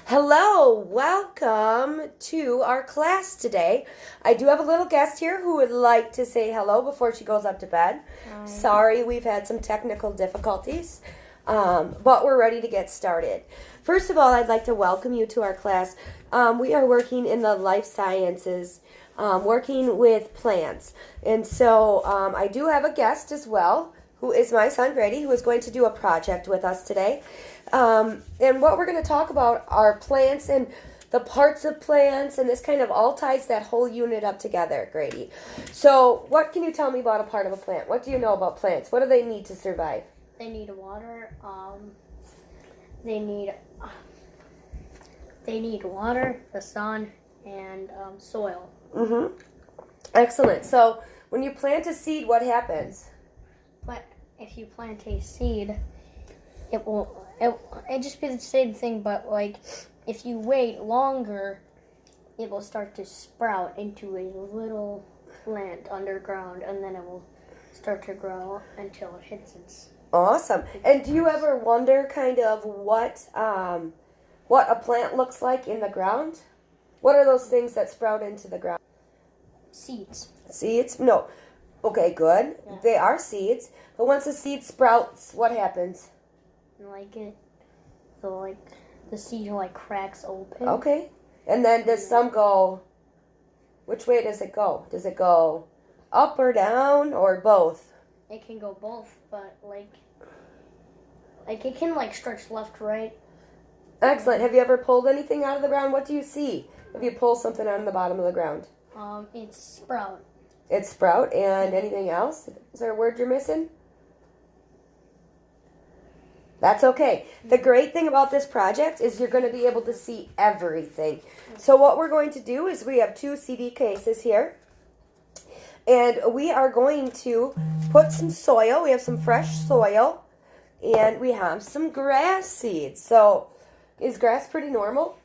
Hello, welcome to our class today. I do have a little guest here who would like to say hello before she goes up to bed. Hi. Sorry, we've had some technical difficulties, but we're ready to get started. First of all, I'd like to welcome you to our class. We are working in the life sciences, working with plants. And so I do have a guest as well, who is my son Grady, who is going to do a project with us today. And what we're going to talk about are plants and the parts of plants, and this kind of all ties that whole unit up together, Grady. So what can you tell me about a part of a plant? What do you know about plants? What do they need to survive? They need water. They need water, the sun, and soil. Mm-hmm. Excellent. So when you plant a seed, what happens? But if you plant a seed, it just be the same thing, but like if you wait longer, it will start to sprout into a little plant underground, and then it will start to grow until it hits its. Awesome. And do you ever wonder kind of what a plant looks like in the ground? What are those things that sprout into the ground? Seeds. Seeds? No. Okay, good. Yeah. They are seeds. But once a seed sprouts, what happens? The seed cracks open. Okay. And then does some go, which way does it go? Does it go up or down or both? It can go both, but it can stretch left, right. Excellent. Have you ever pulled anything out of the ground? What do you see if you pull something out of the bottom of the ground? It's sprout. It's sprout. And anything else? Is there a word you're missing? That's okay. The great thing about this project is you're going to be able to see everything. So what we're going to do is we have 2 CD cases here. And we are going to put some soil. We have some fresh soil. And we have some grass seeds. So is grass pretty normal?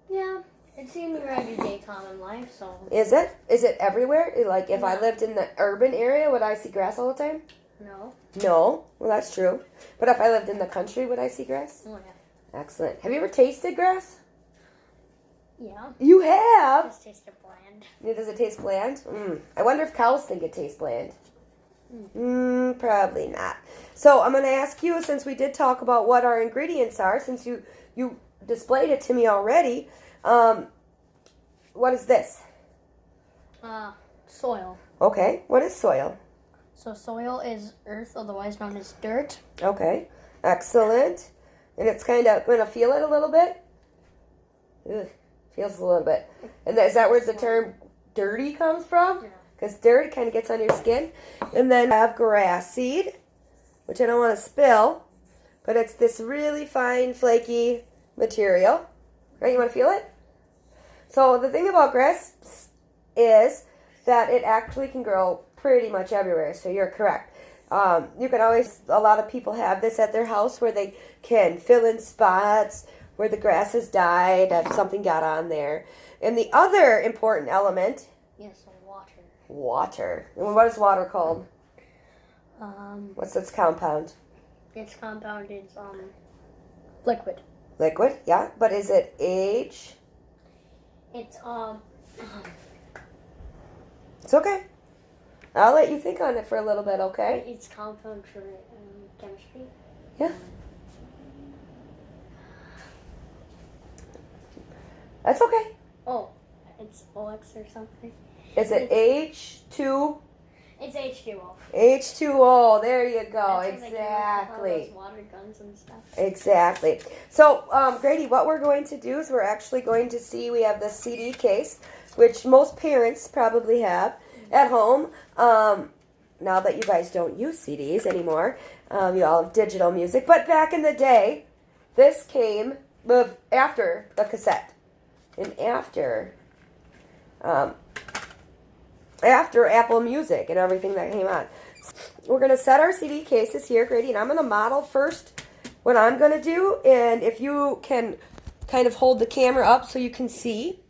Yeah, it's in your everyday common life, so. Is it? Is it everywhere? Like if I No. lived in the urban area, would I see grass all the time? No. No. Well, that's true. But if I lived in the country, would I see grass? Oh, yeah. Excellent. Have you ever tasted grass? Yeah. You have? Just tasted bland. Does it taste bland? I wonder if cows think it tastes bland. Probably not. So I'm going to ask you, since we did talk about what our ingredients are, since you displayed it to me already, what is this? Soil. Okay. What is soil? So soil is earth, otherwise known as dirt. Okay. Excellent. And it's kind of going to feel it a little bit? Ugh, feels a little bit. And is that where the term dirty comes from? Yeah. Because dirt kind of gets on your skin. And then I have grass seed, which I don't want to spill, but it's this really fine, flaky material. Right? You want to feel it? So the thing about grass is that it actually can grow pretty much everywhere, so you're correct. You can always, a lot of people have this at their house where they can fill in spots where the grass has died, if something got on there. And the other important element, Yes, water. water. And what is water called? What's its compound? Its compound is liquid. Liquid, yeah. But is it H? It's It's okay. I'll let you think on it for a little bit, okay? It's compound for chemistry. Yeah. That's okay. Oh, it's OX or something. Is it H2? It's H2O. H2O. There you go. That's where they get all those water guns and stuff. Exactly. So, Grady, what we're going to do is we're actually going to see, we have the CD case, which most parents probably have at home. Now that you guys don't use CDs anymore, you all have digital music. But back in the day, this came after the cassette. And after Apple Music and everything that came on. We're going to set our CD cases here, Grady, and I'm going to model first what I'm going to do. And if you can kind of hold the camera up so you can see.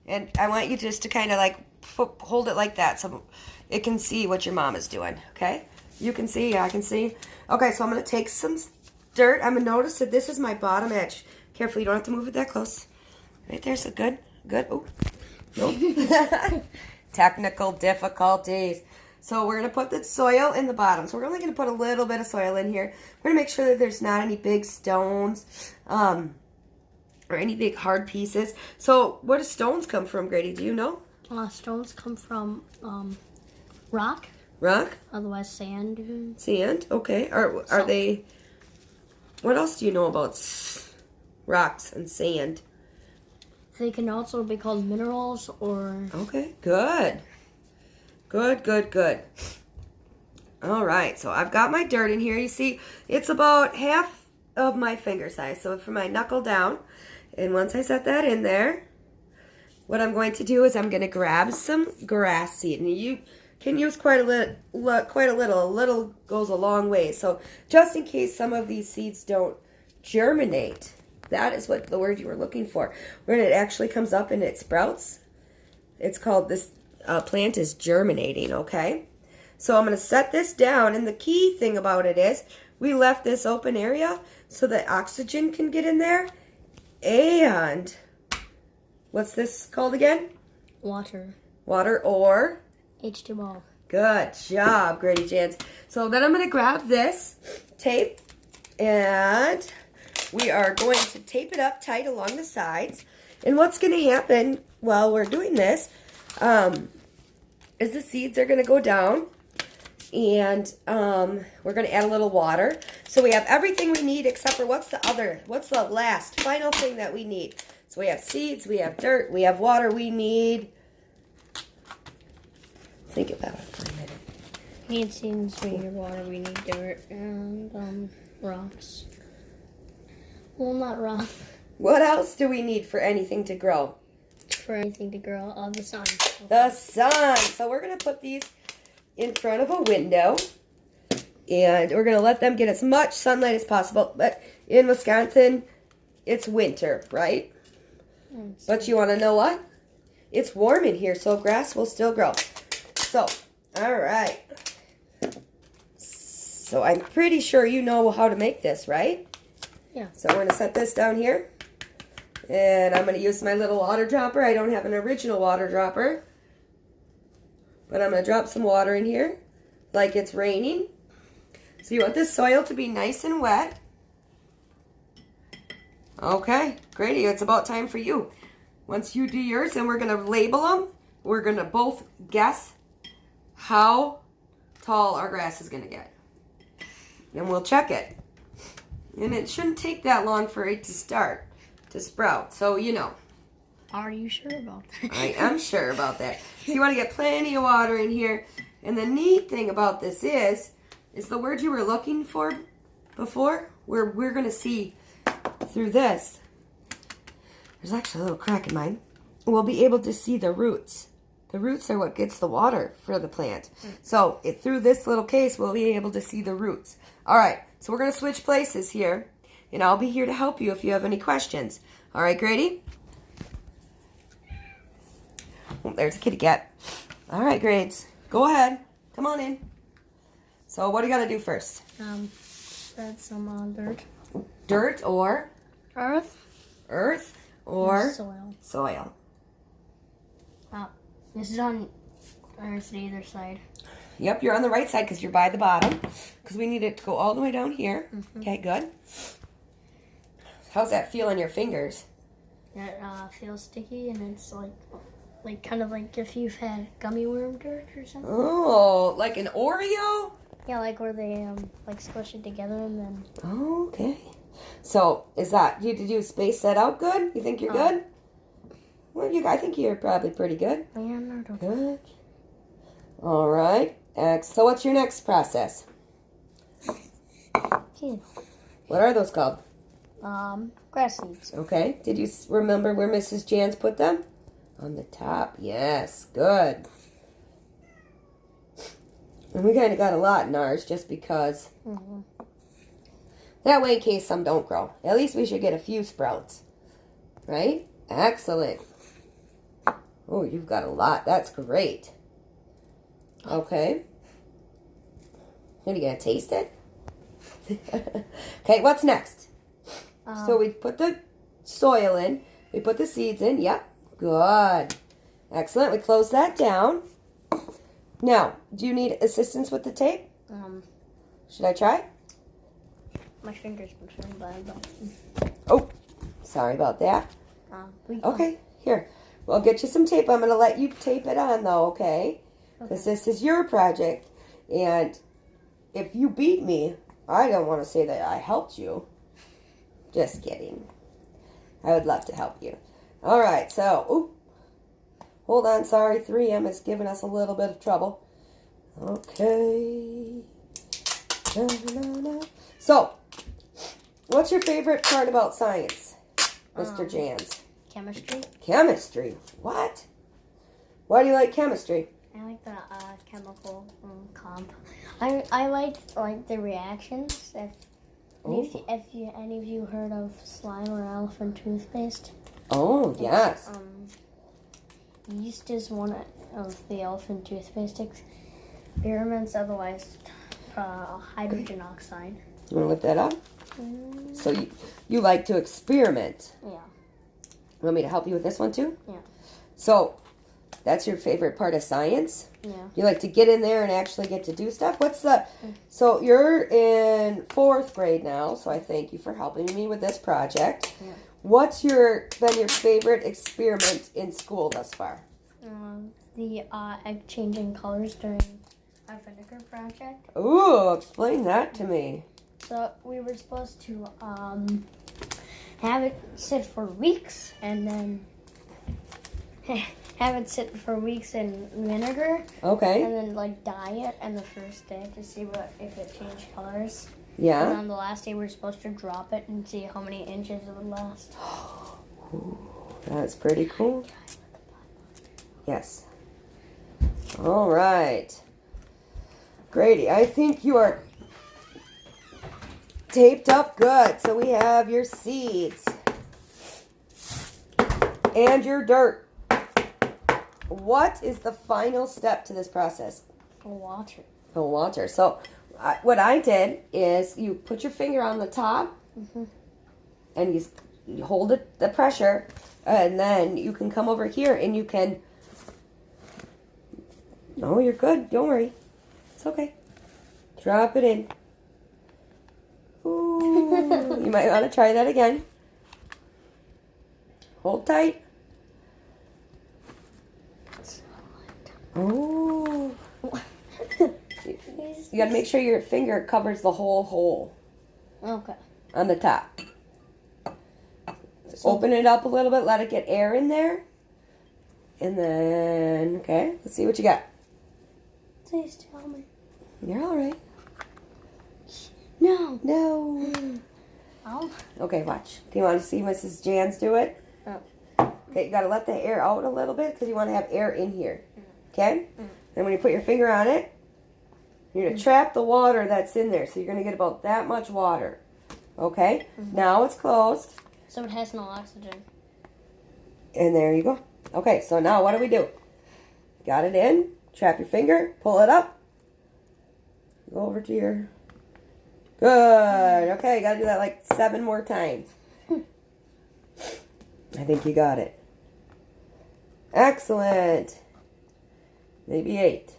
And I want you just to kind of hold it like that so it can see what your mom is doing, okay? You can see, I can see. Okay, so I'm going to take some dirt. I'm going to notice that this is my bottom edge. Careful, you don't have to move it that close. Right there, so good. Good. Oh, nope. Technical difficulties. So we're going to put the soil in the bottom. So we're only going to put a little bit of soil in here. We're going to make sure that there's not any big stones or any big hard pieces. So where do stones come from, Grady? Do you know? Stones come from rock. Rock? Otherwise sand. Sand? Okay. Are they... What else do you know about rocks and sand? They can also be called minerals or... Okay, good. Good, good, good. All right, so I've got my dirt in here. You see, it's about half of my finger size. So from my knuckle down. And once I set that in there, what I'm going to do is I'm going to grab some grass seed. And you can use quite a little. A little goes a long way. So just in case some of these seeds don't germinate, that is what the word you were looking for. When it actually comes up and it sprouts, it's called, this plant is germinating, okay? So I'm going to set this down, and the key thing about it is we left this open area so that oxygen can get in there. And what's this called again? water. Water or? H2O. Good job, Grady Jahns. So then I'm going to grab this tape, and we are going to tape it up tight along the sides. And what's going to happen while we're doing this is the seeds are going to go down, and we're going to add a little water. So we have everything we need except for what's the last, final thing that we need. So we have seeds, we have dirt, we have water, we need... Think about it for a minute. We need seeds, we need water, we need dirt, and rocks. Well, not rock. What else do we need for anything to grow? For anything to grow, the sun. The sun. So we're going to put these in front of a window, and we're going to let them get as much sunlight as possible. But in Wisconsin, it's winter, right? But you want to know what? It's warm in here, so grass will still grow. So, all right. So I'm pretty sure you know how to make this, right? Yeah. So I'm going to set this down here. And I'm going to use my little water dropper. I don't have an original water dropper. But I'm going to drop some water in here like it's raining. So you want this soil to be nice and wet. Okay, Grady, it's about time for you. Once you do yours, then we're going to label them. We're going to both guess how tall our grass is going to get. Then we'll check it. And it shouldn't take that long for it to start to sprout. So, you know. Are you sure about that? I am sure about that. So you want to get plenty of water in here. And the neat thing about this is the word you were looking for before, we're going to see through this. There's actually a little crack in mine. We'll be able to see the roots. The roots are what gets the water for the plant. So through this little case, we'll be able to see the roots. All right, so we're going to switch places here. And I'll be here to help you if you have any questions. All right, Grady? Oh, there's a kitty cat. All right, Grades. Go ahead. Come on in. So what do you got to do first? Add some dirt. Dirt or? Earth. Earth or? Soil. Soil. This is on Earth's either side. Yep, you're on the right side because you're by the bottom. Because we need it to go all the way down here. Mm-hmm. Okay, good. How's that feel on your fingers? It feels sticky, and it's like kind of like if you've had gummy worm dirt or something. Oh, like an Oreo? Yeah, like where they like squish it together and then. Oh, okay. So did you space that out good? You think you're good? Well, I think you're probably pretty good. Yeah, no, don't. Good. All right. So what's your next process? Yeah. What are those called? Grass seeds. Okay. Did you remember where Mrs. Jahns put them? On the top. Yes. Good. And we kind of got a lot in ours just because. Mm-hmm. That way in case some don't grow. At least we should get a few sprouts. Right? Excellent. Oh, you've got a lot. That's great. Okay. Are you going to taste it? Okay, what's next? So Um, we put the soil in. We put the seeds in. Yep. Good. Excellent. We close that down. Now, do you need assistance with the tape? Should I try? my fingers been feeling bad, but Oh, sorry about that. Okay, here. Well, I'll get you some tape. I'm going to let you tape it on, though, okay? Because this is your project. And if you beat me, I don't want to say that I helped you. Just kidding. I would love to help you. All right, so, hold on. Sorry, 3M is giving us a little bit of trouble. Okay. So, what's your favorite part about science, Mr. Jahns? chemistry. Chemistry? What? Why do you like chemistry? I like the chemical comp. I like the reactions. If any of you heard of slime or elephant toothpaste? Oh, yes. Yeast is one of the elephant toothpaste experiments, otherwise hydrogen oxide. You want to lift that up? So you like to experiment. Yeah. You want me to help you with this one too? Yeah. So, that's your favorite part of science? Yeah. You like to get in there and actually get to do stuff? So you're in 4th grade now, so I thank you for helping me with this project. Yeah. What's been your favorite experiment in school thus far? The egg changing colors during our vinegar project. Ooh, explain that to me. So we were supposed to have it sit for weeks and then have it sit for weeks in vinegar. Okay. And then dye it on the first day to see if it changed colors. Yeah. And on the last day we were supposed to drop it and see how many inches it would last. Ooh, that's pretty cool. Yes. All right. Grady, I think you are taped up good. So we have your seeds and your dirt. What is the final step to this process? Water. The water. So what I did is you put your finger on the top and you hold it, the pressure, and then you can come over here and you can... No, you're good. Don't worry. It's okay. Drop it in. Ooh, you might want to try that again. Hold tight. Oh. You got to make sure your finger covers the whole hole. Okay. On the top. So open it up a little bit. Let it get air in there. And then, okay, let's see what you got. Please tell me. You're all right. No. No. Oh. Okay, watch. Do you want to see Mrs. Jahns do it? Oh. Okay, you got to let the air out a little bit because you want to have air in here. Okay? Then when you put your finger on it, you're going to trap the water that's in there. So you're going to get about that much water. Okay? Now it's closed. So it has no oxygen. And there you go. Okay, so now what do? Got it in. Trap your finger. Pull it up. Go over to your... Good. Okay, you got to do that 7 more times. I think you got it. Excellent. Maybe 8.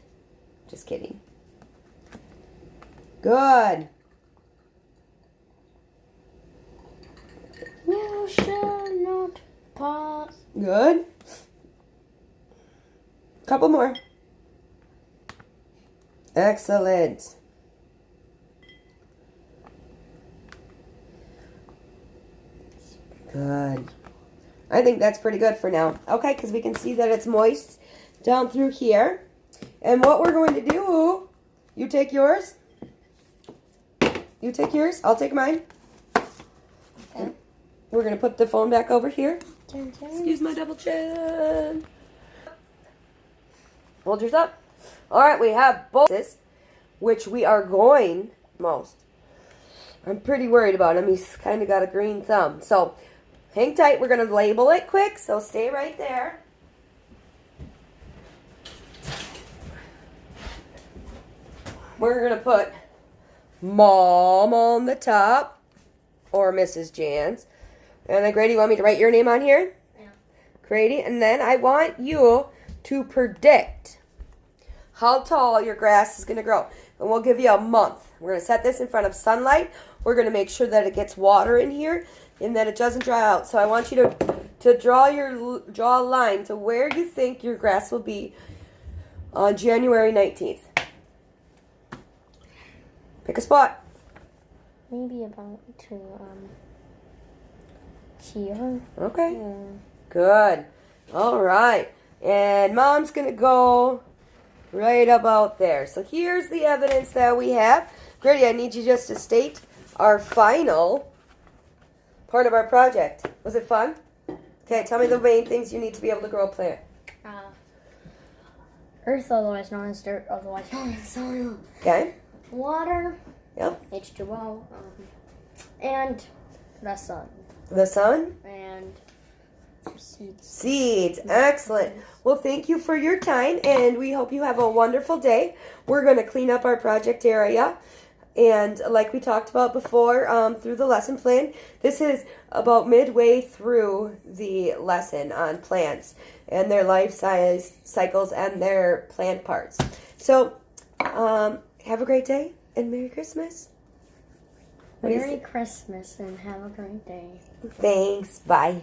Just kidding. Good. You shall not pass. Good. Couple more. Excellent. Good. I think that's pretty good for now. Okay, because we can see that it's moist down through here. And what we're going to do, you take yours. You take yours. I'll take mine. Okay. We're going to put the phone back over here. Excuse my double chin. Hold yours up. All right, we have both, which we are going most. I'm pretty worried about him. He's kind of got a green thumb. So hang tight. We're going to label it quick, so stay right there. We're going to put Mom on the top, or Mrs. Jahns. And then, Grady, you want me to write your name on here? Yeah. Grady, and then I want you to predict how tall your grass is going to grow. And we'll give you a month. We're going to set this in front of sunlight. We're going to make sure that it gets water in here and that it doesn't dry out. So I want you to draw a line to where you think your grass will be on January 19th. Pick a spot. Maybe about to here. Okay. Yeah. Good. All right. And Mom's going to go right about there. So here's the evidence that we have. Grady, I need you just to state our final part of our project. Was it fun? Okay, tell me the main things you need to be able to grow a plant. Earth, otherwise known as dirt, otherwise known as soil. Okay. Water. Yep. H2O. And the sun. The sun. And seeds. Seeds. Excellent. Well, thank you for your time, and we hope you have a wonderful day. We're going to clean up our project area. And like we talked about before, through the lesson plan, this is about midway through the lesson on plants and their life cycles and their plant parts. So, have a great day and Merry Christmas. Merry Christmas and have a great day. Thanks. Bye.